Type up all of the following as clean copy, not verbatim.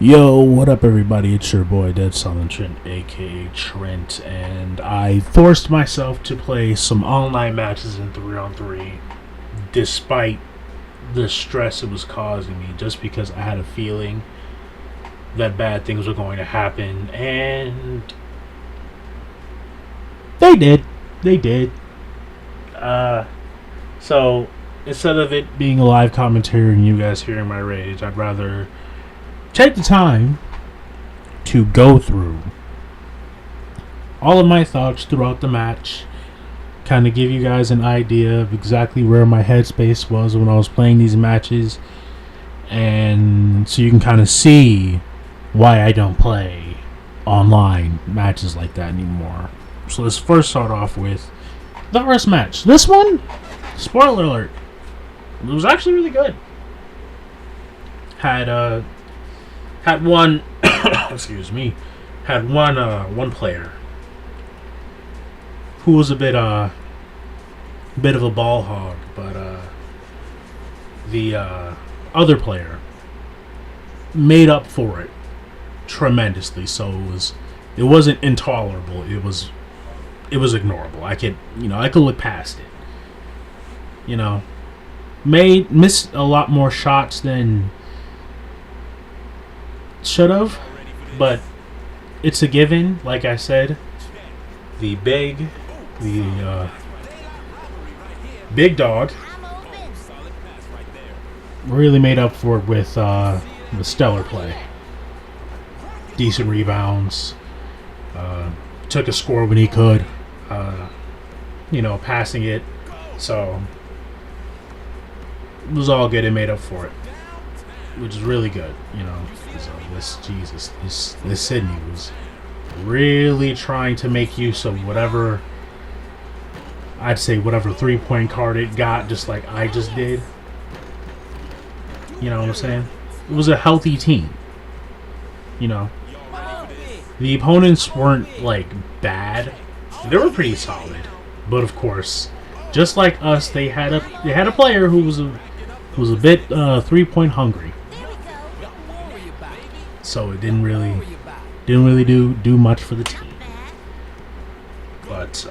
Yo, what up, everybody? It's your boy Dead Silent Trent, aka Trent, and I forced myself to play some online matches in 3-on-3 despite the stress it was causing me, just because I had a feeling that bad things were going to happen, and they did. They did. So instead of it being a live commentary and you guys hearing my rage, I'd rather take the time to go through all of my thoughts throughout the match, kind of give you guys an idea of exactly where my headspace was when I was playing these matches, and so you can kind of see why I don't play online matches like that anymore. So let's first start off with the first match. This one, spoiler alert, it was actually really good. Had one excuse me, had one player who was a bit of a ball hog, but the other player made up for it tremendously. So it wasn't intolerable. It was ignorable. I could look past it. Missed a lot more shots than should have, but it's a given. Like I said, the big dog really made up for it with the stellar play, decent rebounds, took a score when he could, passing it, so it was all good. It made up for it, which is really good. So this Sydney was really trying to make use of whatever 3-point card it got, just like I just did. You know what I'm saying? It was a healthy team. The opponents weren't like bad; they were pretty solid. But of course, just like us, they had a player who was a bit 3-point hungry. So it didn't really do much for the team. But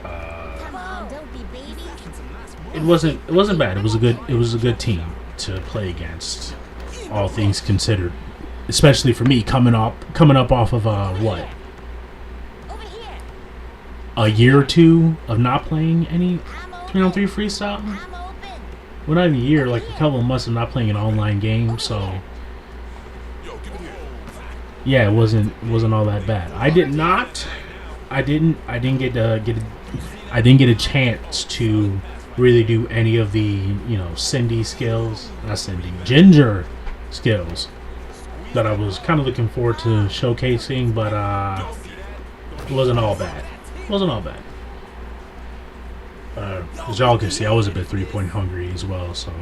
it wasn't bad. It was a good team to play against, all things considered. Especially for me, coming up off of a year or two of not playing any 3-on-3 freestyle. Well, not even a year, like a couple of months of not playing an online game. So yeah, it wasn't all that bad. I didn't get a chance to really do any of the Ginger skills that I was kind of looking forward to showcasing, but it wasn't all bad. As y'all can see, I was a bit 3-point hungry as well, so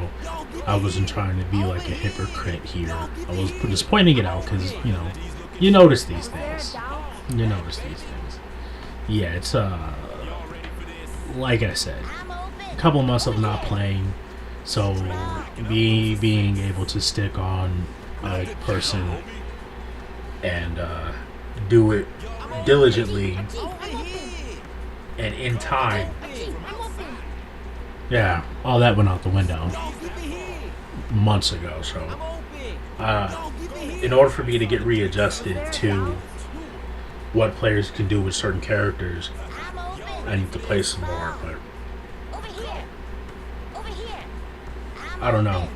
I wasn't trying to be like a hypocrite here. I was just pointing it out because, you notice these things. Yeah, it's, like I said, a couple months of not playing, so being able to stick on a person and do it diligently and in time. Yeah, all that went out the window months ago. So, in order for me to get readjusted to what players can do with certain characters, I need to play some more. But I don't know.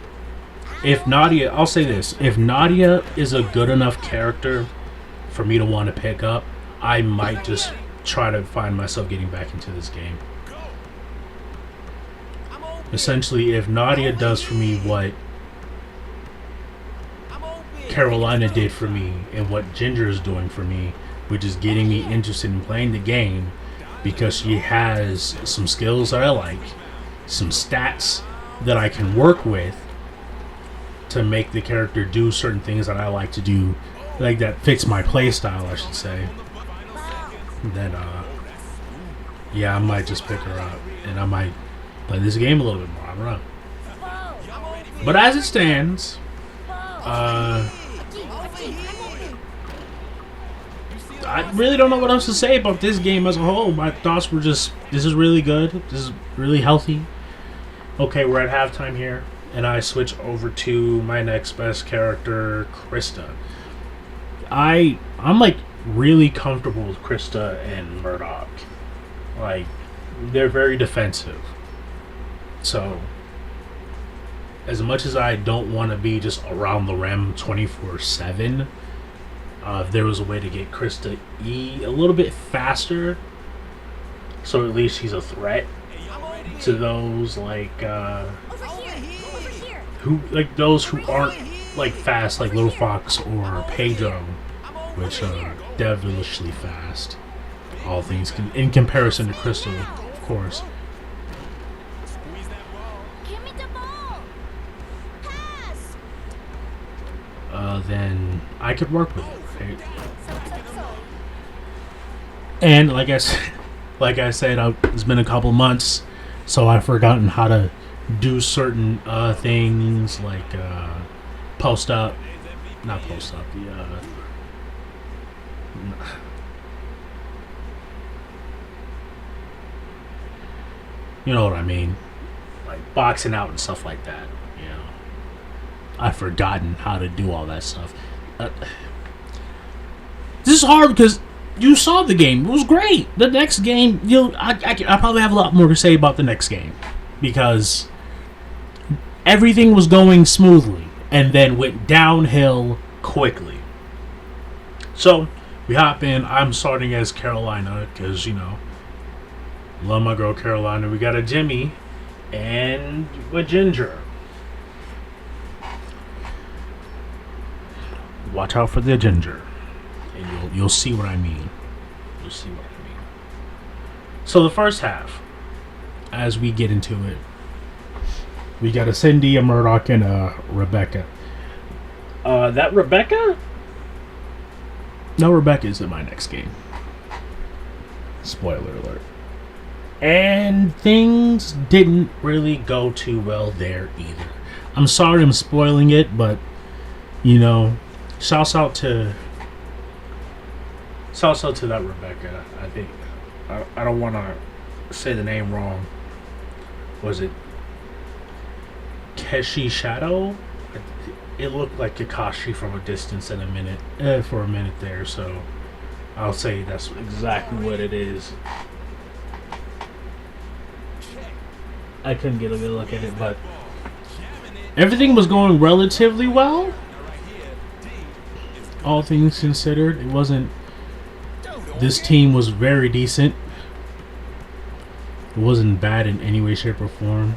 I'll say this: if Nadia is a good enough character for me to want to pick up, I might just try to find myself getting back into this game. Essentially, if Nadia does for me what Carolina did for me and what Ginger is doing for me, which is getting me interested in playing the game because she has some skills that I like, some stats that I can work with to make the character do certain things that I like to do, like that fits my play style, I should say, then yeah, I might just pick her up and I might play this game a little bit more. I don't know. But as it stands, I really don't know what else to say about this game as a whole. My thoughts were just, this is really good. This is really healthy. Okay, we're at halftime here, and I switch over to my next best character, Krista. I'm like really comfortable with Krista and Murdoch. Like, they're very defensive. So, as much as I don't want to be just around the rim 24/7, if there was a way to get Krista a little bit faster, so at least he's a threat to those like those who aren't like fast, like Little Fox or Pedro, which are devilishly fast. All things in comparison to Krista, of course. Then I could work with it, right? And like I said, it's been a couple months, so I've forgotten how to do certain things like post up, not post up. You know what I mean, like boxing out and stuff like that. You know, I've forgotten how to do all that stuff. This is hard because you saw the game; it was great. The next game, I probably have a lot more to say about the next game because everything was going smoothly and then went downhill quickly. So we hop in. I'm starting as Carolina because, you know, love my girl Carolina. We got a Jimmy and a Ginger. Watch out for the Ginger, and you'll see what I mean. You'll see what I mean. So the first half, as we get into it, we got a Cindy, a Murdoch, and a Rebecca. That Rebecca? No, Rebecca is in my next game. Spoiler alert. And things didn't really go too well there either. I'm sorry I'm spoiling it, but, you know, shouts out to that Rebecca. I think I don't want to say the name wrong. Was it Keshi Shadow? It looked like Kakashi from a distance in a minute, for a minute there, so I'll say that's exactly what it is. I couldn't get a good look at it, but everything was going relatively well. All things considered, it wasn't. This team was very decent. It wasn't bad in any way, shape, or form.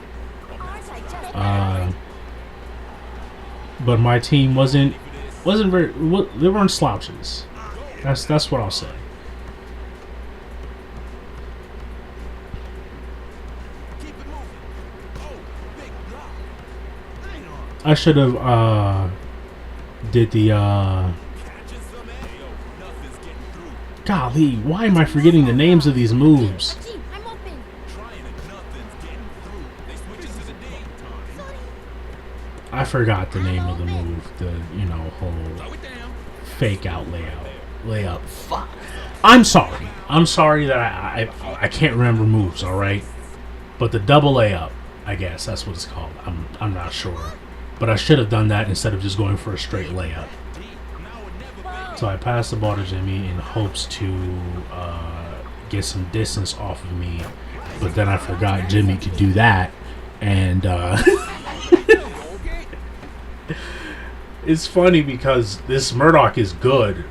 But my team wasn't very. They weren't slouches. That's what I'll say. I should have did the golly, why am I forgetting the names of these moves? I forgot the name of the move. The, you know, whole fake out layup. Fuck. I'm sorry that I can't remember moves. All right, but the double layup, I guess that's what it's called. I'm not sure, but I should have done that instead of just going for a straight layup. So I passed the ball to Jimmy in hopes to get some distance off of me, but then I forgot Jimmy could do that, and it's funny because this Murdoch is good,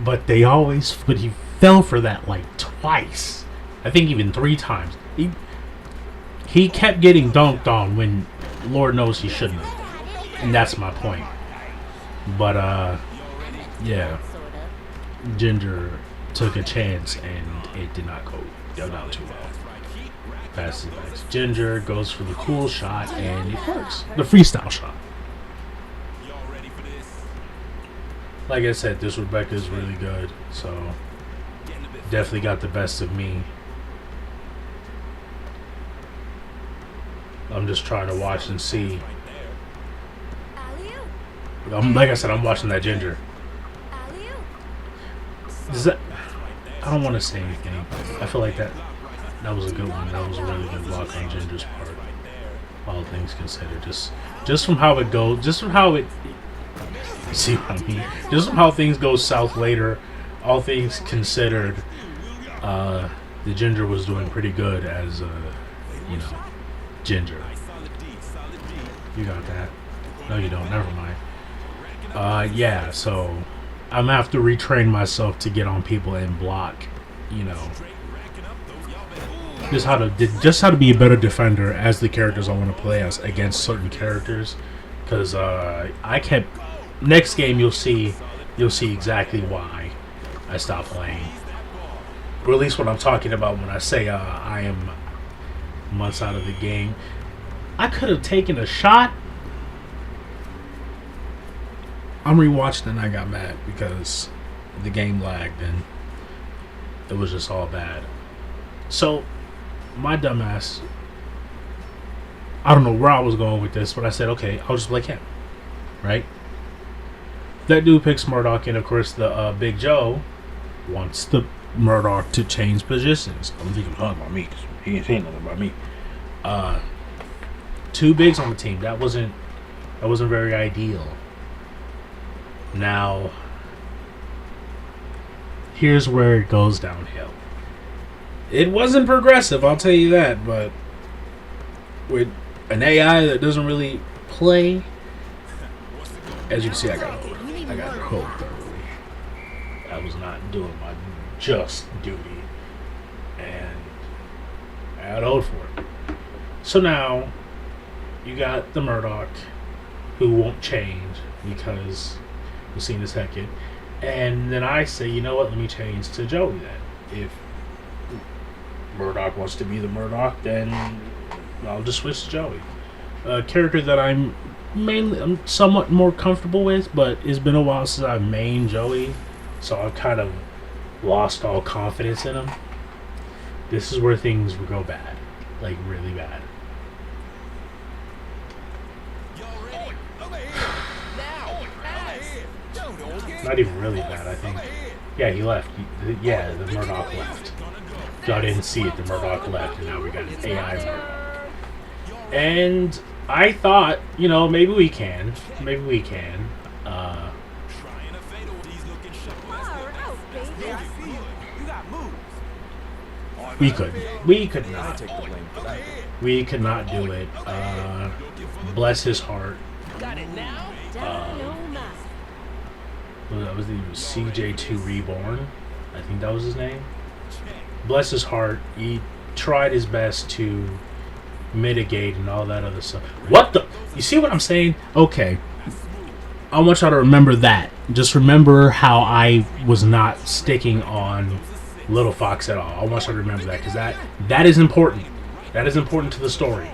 but he fell for that like twice. I think even 3 times. He kept getting dunked on when Lord knows he shouldn't have. And that's my point. But yeah. Ginger took a chance and it did not go down too well. Passes it back to Ginger, goes for the cool shot, and it works. The freestyle shot. Like I said, this Rebecca is really good, so definitely got the best of me. I'm just trying to watch and see. Like I said, I'm watching that Ginger. Does that? I don't want to say anything. I feel like that was a good one. That was a really good block on Ginger's part. All things considered, just from how it goes, just from how it. You see what I mean? Just from how things go south later. All things considered, the Ginger was doing pretty good as, you know, Ginger. You got that? No, you don't. Never mind. Yeah. So I'm gonna have to retrain myself to get on people and block. You know, just how to be a better defender as the characters I want to play as against certain characters. Because I kept next game you'll see exactly why I stopped playing. Or at least what I'm talking about when I say I am months out of the game. I could have taken a shot. I'm rewatching and I got mad because the game lagged and it was just all bad. So my dumbass, I don't know where I was going with this, but I said, okay, I'll just play him, right? That dude picks Murdoch, and of course the Big Joe wants the Murdoch to change positions. I'm thinking talking about me because he ain't saying nothing about me. Two bigs on the team. That wasn't very ideal. Now, here's where it goes downhill. It wasn't progressive, I'll tell you that, but with an AI that doesn't really play, as you can see, I got hold thoroughly. I was not doing my just duty, and I got hold for it. So now, you got the Murdoch, who won't change because we'll see in a second, and then I say, you know what, let me change to Joey then. If Murdoch wants to be the Murdoch, then I'll just switch to Joey. A character that I'm somewhat more comfortable with, but it's been a while since I've mained Joey, so I've kind of lost all confidence in him. This is where things will go bad, like really bad. Not even really bad, I think. Yeah, he left. Yeah, the Murdoch left. Y'all didn't see it, the Murdoch left, and now we got an AI Murdoch. And I thought, you know, maybe we can. Maybe we can. We could. We could not. We could not do it. Bless his heart. That was the CJ2 Reborn. I think that was his name. Bless his heart. He tried his best to mitigate and all that other stuff. What the? You see what I'm saying? Okay. I want y'all to remember that. Just remember how I was not sticking on Little Fox at all. I want y'all to remember that because that is important. That is important to the story.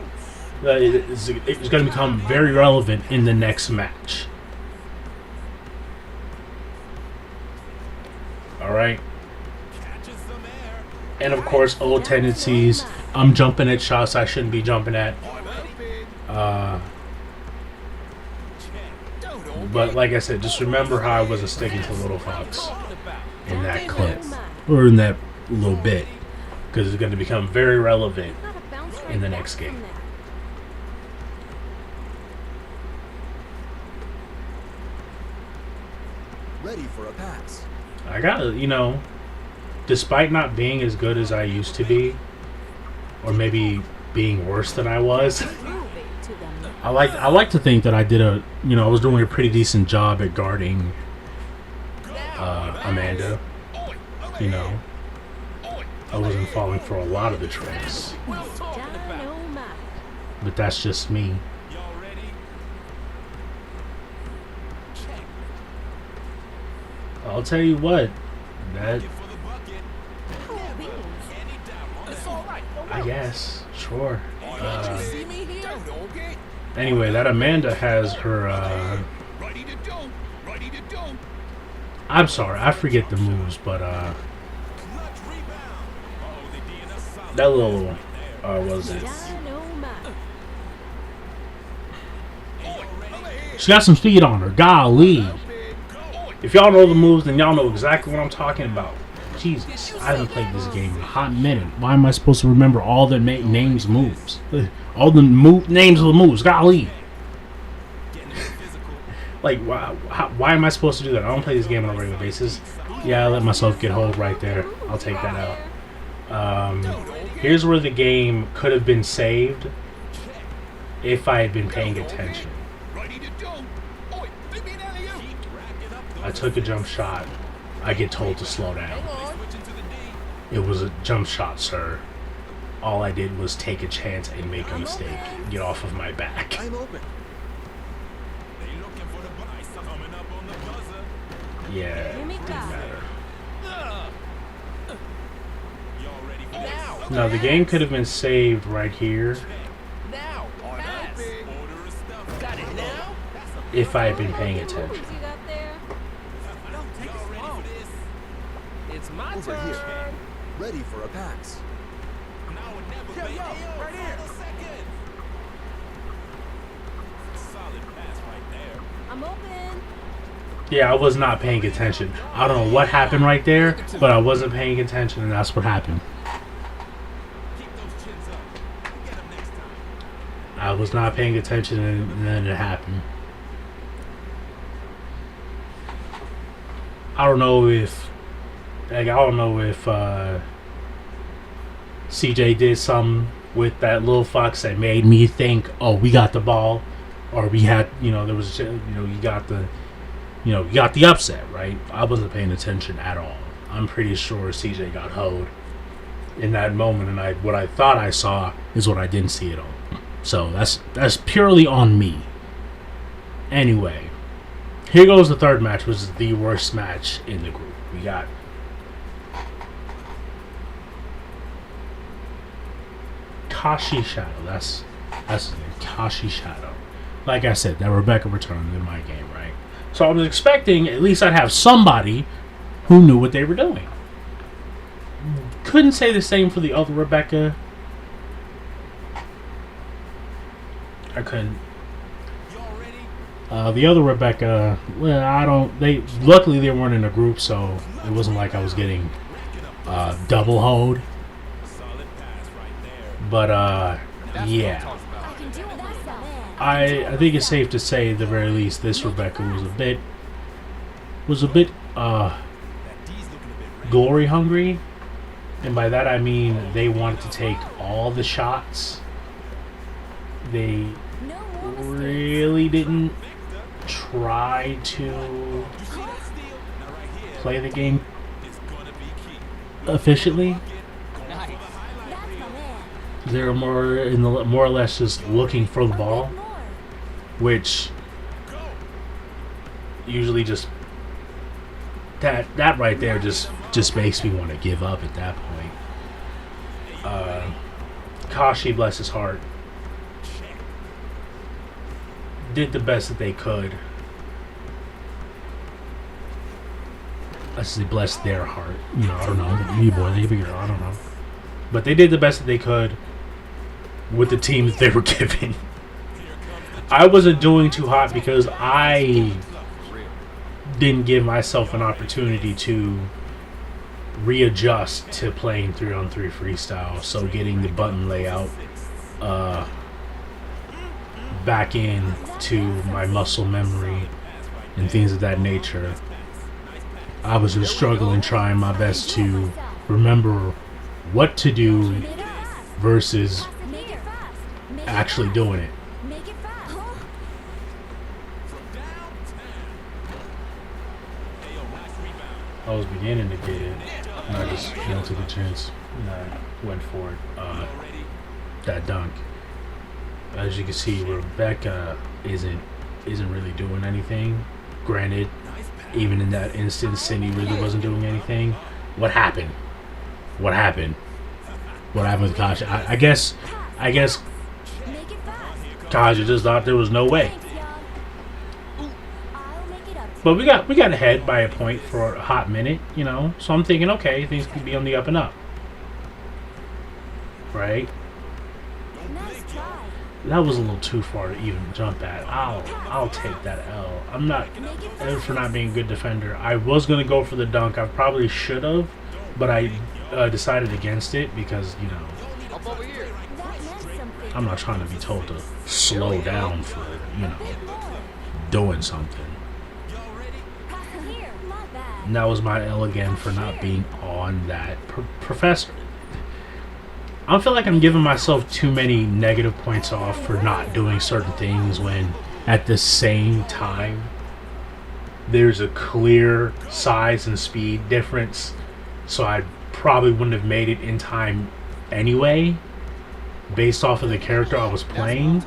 It's going to become very relevant in the next match. Alright? And of course, old tendencies. I'm jumping at shots I shouldn't be jumping at. But like I said, just remember how I wasn't sticking to Little Fox in that clip. Or in that little bit. Because it's going to become very relevant in the next game. Ready for a pass. I gotta, you know, despite not being as good as I used to be, or maybe being worse than I was, I like to think that I did I was doing a pretty decent job at guarding Amanda. You know, I wasn't falling for a lot of the tricks, but that's just me. I'll tell you what, that I guess, sure. Anyway, that Amanda has her. I'm sorry, I forget the moves, but that little was it? She got some speed on her. Golly. If y'all know the moves, then y'all know exactly what I'm talking about. Jesus, I haven't played this game in a hot minute. Why am I supposed to remember all the names moves? All the names of the moves. Golly. Like, why am I supposed to do that? I don't play this game on a regular basis. Yeah, I let myself get hold right there. I'll take that out. Here's where the game could have been saved if I had been paying attention. I took a jump shot. I get told to slow down. It was a jump shot, sir. All I did was take a chance and make a mistake. Get off of my back. I'm open. Yeah, it didn't matter. No, the game could have been saved right here if I had been paying attention. It's my Over turn. here. Ready for a pass. Yo, right here. I'm open. Yeah, I was not paying attention. I don't know what happened right there, but I wasn't paying attention, and that's what happened. I was not paying attention, and then it happened. I don't know if CJ did something with that little fox that made me think, oh, we got the ball, or we had, there was, you got the upset, right? I wasn't paying attention at all. I'm pretty sure CJ got hoed in that moment, and what I thought I saw is what I didn't see at all. So that's purely on me. Anyway, here goes the third match, which is the worst match in the group. We got Kashi Shadow. That's his name, Kashi Shadow. Like I said, that Rebecca returned in my game, right? So I was expecting at least I'd have somebody who knew what they were doing. Couldn't say the same for the other Rebecca. I couldn't. The other Rebecca, well, luckily they weren't in a group, so it wasn't like I was getting double hoed. But yeah, I think it's safe to say at the very least this Rebecca was a bit glory hungry, and by that I mean they wanted to take all the shots. They really didn't try to play the game efficiently. They were more or less just looking for the ball, which usually just that right there just makes me want to give up at that point. Kashi, bless his heart, did the best that they could. I say bless their heart. I don't know. Me boy, they be girl. I don't know. But they did the best that they could with the team that they were given. I wasn't doing too hot because I didn't give myself an opportunity to readjust to playing 3-on-3 freestyle. So getting the button layout back in to my muscle memory and things of that nature. I was just struggling, trying my best to remember what to do versus actually doing it. I was beginning to get it, and I just took a chance and I went for it. That dunk. As you can see, Rebecca isn't really doing anything. Granted, even in that instance, Cindy really wasn't doing anything. What happened? What happened with Kaja? I guess Kaja just thought there was no way. But we got ahead by a point for a hot minute, So I'm thinking, okay, things could be on the up and up, right? that was a little too far to even jump at. I'll take that L. I'm not for not being a good defender. I was gonna go for the dunk. I probably should have, but I decided against it because Up over here. That meant something. I'm not trying to be told to slow down for doing something. Pass here. Not bad. And that was my L again for not being on that professor. I feel like I'm giving myself too many negative points off for not doing certain things when at the same time there's a clear size and speed difference, so I probably wouldn't have made it in time anyway based off of the character I was playing.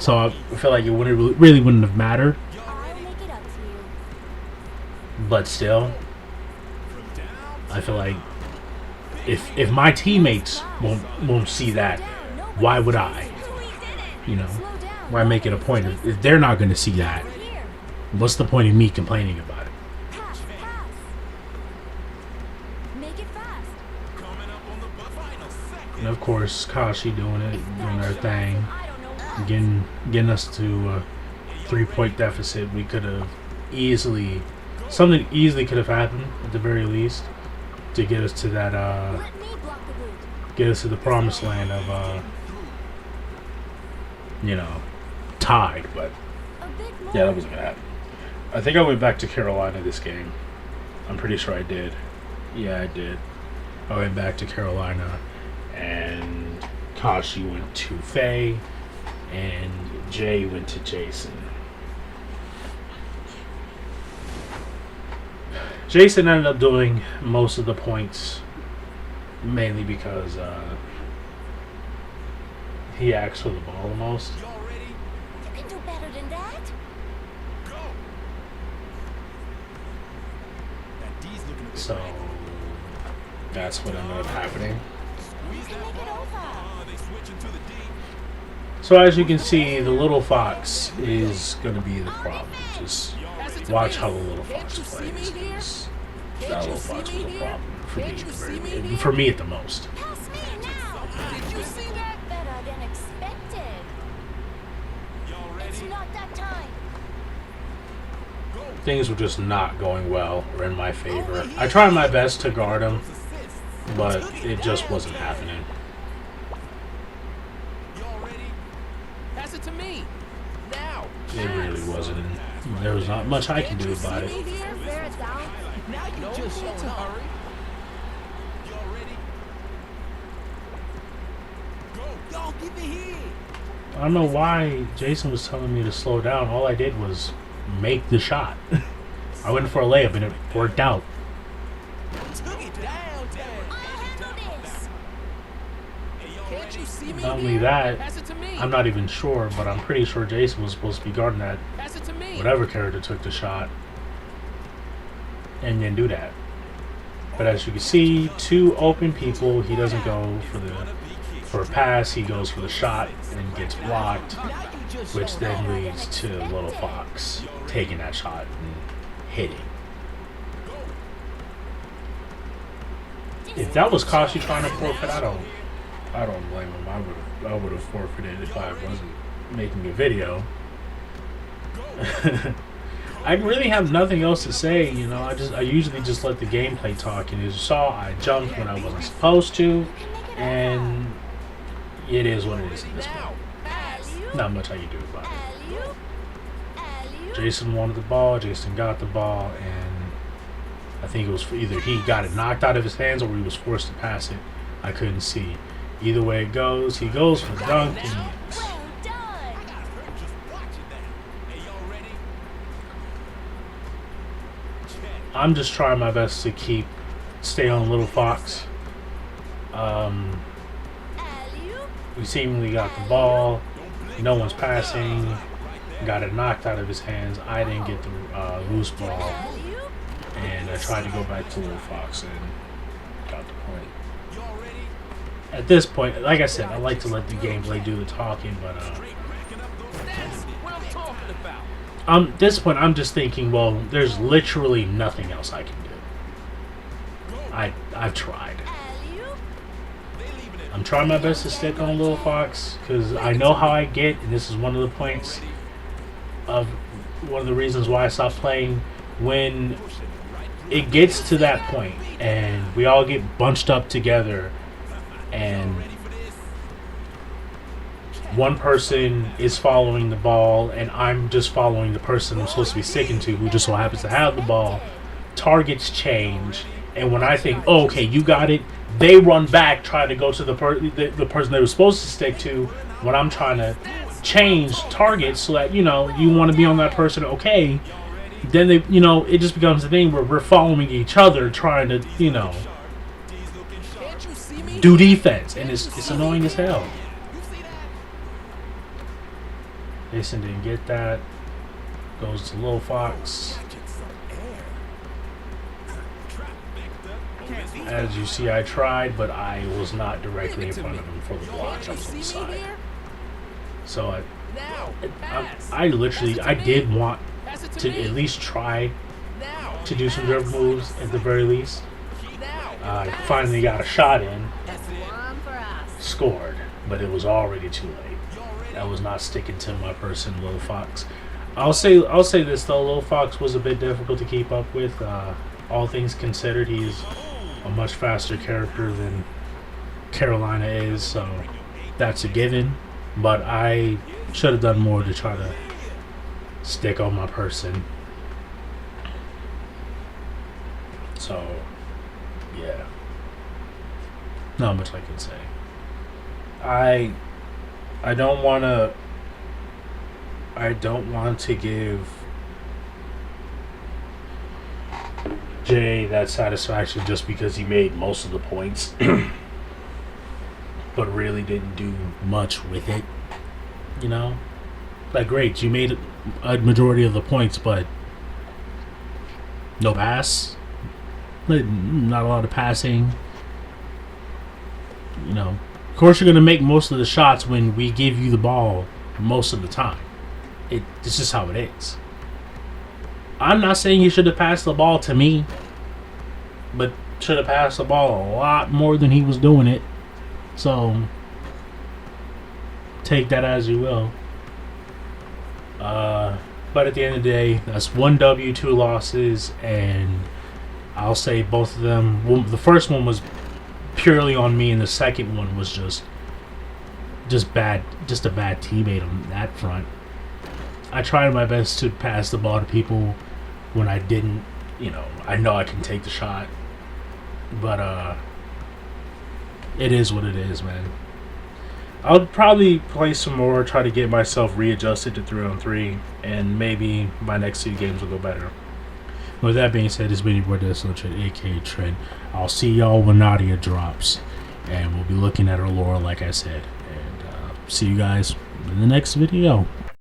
So I feel like it really wouldn't have mattered, I'll make it up to you. but still I feel like if my teammates won't see that, why would I? Slow down. Why make it a point if they're not going to see that? Here. What's the point of me complaining about it? Pass. Pass. Make it fast. And of course, Kashi doing her thing, I don't know. getting us to a 3-point deficit. We could have something easily could have happened at the very least to get us to that Let me block the route. get us to the promised land of tied. But A bit more. yeah, that wasn't gonna happen. I think I went back to Carolina this game. I'm pretty sure I did. Yeah, I did. I went back to Carolina, and Kashi went to Faye, and Jay went to Jason. Jason ended up doing most of the points, mainly because he asked for the ball the most. You can do better than that. So that's what ended up happening. You can make it over. So as you can see, the little fox is going to be the problem. Just watch how the little fox plays. 'Cause that little fox was a problem for me, for me at the most. Pass me now. Did you see that? Better than expected. It's not that time. Things were just not going well or in my favor. I tried my best to guard him, but it just wasn't happening. Pass it to me. Now. It really wasn't. There was not much I could do about it. Me here, bear it down. Now you just showing up. Hurry. Yo, give it here. I don't know why Jason was telling me to slow down. All I did was make the shot. I went for a layup and it worked out. Took it downtown. I'll handle this. Can't you see me? Not only here? that, Pass it to me. I'm not even sure, but I'm pretty sure Jason was supposed to be guarding that Pass it to me. whatever character took the shot and didn't do that. But as you can see, two open people. He doesn't go for a pass. He goes for the shot and gets blocked, which then leads to Little Fox taking that shot and hitting. If that was Kashi trying to forfeit, I don't blame him. I would have forfeited if I wasn't making a video. I really have nothing else to say, I usually just let the gameplay talk, and as you saw, I jumped when I wasn't supposed to, and it is what it is at this point. Alley-oop. Not much I can do about it. Alley-oop. Alley-oop. Jason wanted the ball, Jason got the ball, and I think it was either he got it knocked out of his hands or he was forced to pass it. I couldn't see. Either way it goes, he goes for the dunk, and Well done. I'm just trying my best to stay on Little Fox. Alley-oop. We seemingly got the ball. No one's passing. Got it knocked out of his hands. I didn't get the loose ball. Alley-oop. And I tried to go back to Little Fox and got the point. At this point, like I said, I like to let the gameplay do the talking, but That's what I'm talking about. at this point, I'm just thinking, well, there's literally nothing else I can do. I've tried. Alley-oop. I'm trying my best to stick on Lil Fox because I know how I get, and this is one of the points of one of the reasons why I stopped playing. When it gets to that point and we all get bunched up together and one person is following the ball and I'm just following the person I'm supposed to be sticking to, who just so happens to have the ball, targets change, and when I think, oh, okay, you got it, they run back trying to go to the person they were supposed to stick to when I'm trying to change targets so that, you know, you want to be on that person, okay. Then they, you know, it just becomes a thing where we're following each other trying to, you know, Can't you see me? do defense, and it's annoying as hell. You see that? Jason didn't get that. Goes to Lil Fox. As you see, I tried, but I was not directly in front of him for the block. I Can't you was on the see me side. here? So Now, pass. I literally, I did want Pass it to me. at least try Now, to do some pass. dribble moves at the very least. Now, I pass. finally got a shot in, That's it. One for us. scored, but it was already too late. I was not sticking to my person, Lil Fox. I'll say this though, Lil Fox was a bit difficult to keep up with. All things considered, he's a much faster character than Carolina is, so that's a given. But I should have done more to try to stick on my person. So, yeah. Not much I can say. I don't want to give Jay that satisfaction just because he made most of the points, but really didn't do much with it. You know, like, great, you made a majority of the points, but no pass, not a lot of passing. You know, of course you're gonna make most of the shots when we give you the ball most of the time. This is how it is. I'm not saying he should have passed the ball to me, but should have passed the ball a lot more than he was doing it. So take that as you will. But at the end of the day, that's 1 W, 2 losses, and I'll say both of them. Well, the first one was purely on me, and the second one was just bad, just a bad teammate on that front. I tried my best to pass the ball to people when I didn't, you know, I know I can take the shot, but it is what it is, man. I'll probably play some more, try to get myself readjusted to 3-on-3, and maybe my next 2 games will go better. With that being said, it's been your boy Desolate Trend, aka Trend. I'll see y'all when Nadia drops, and we'll be looking at her lore, like I said. And see you guys in the next video.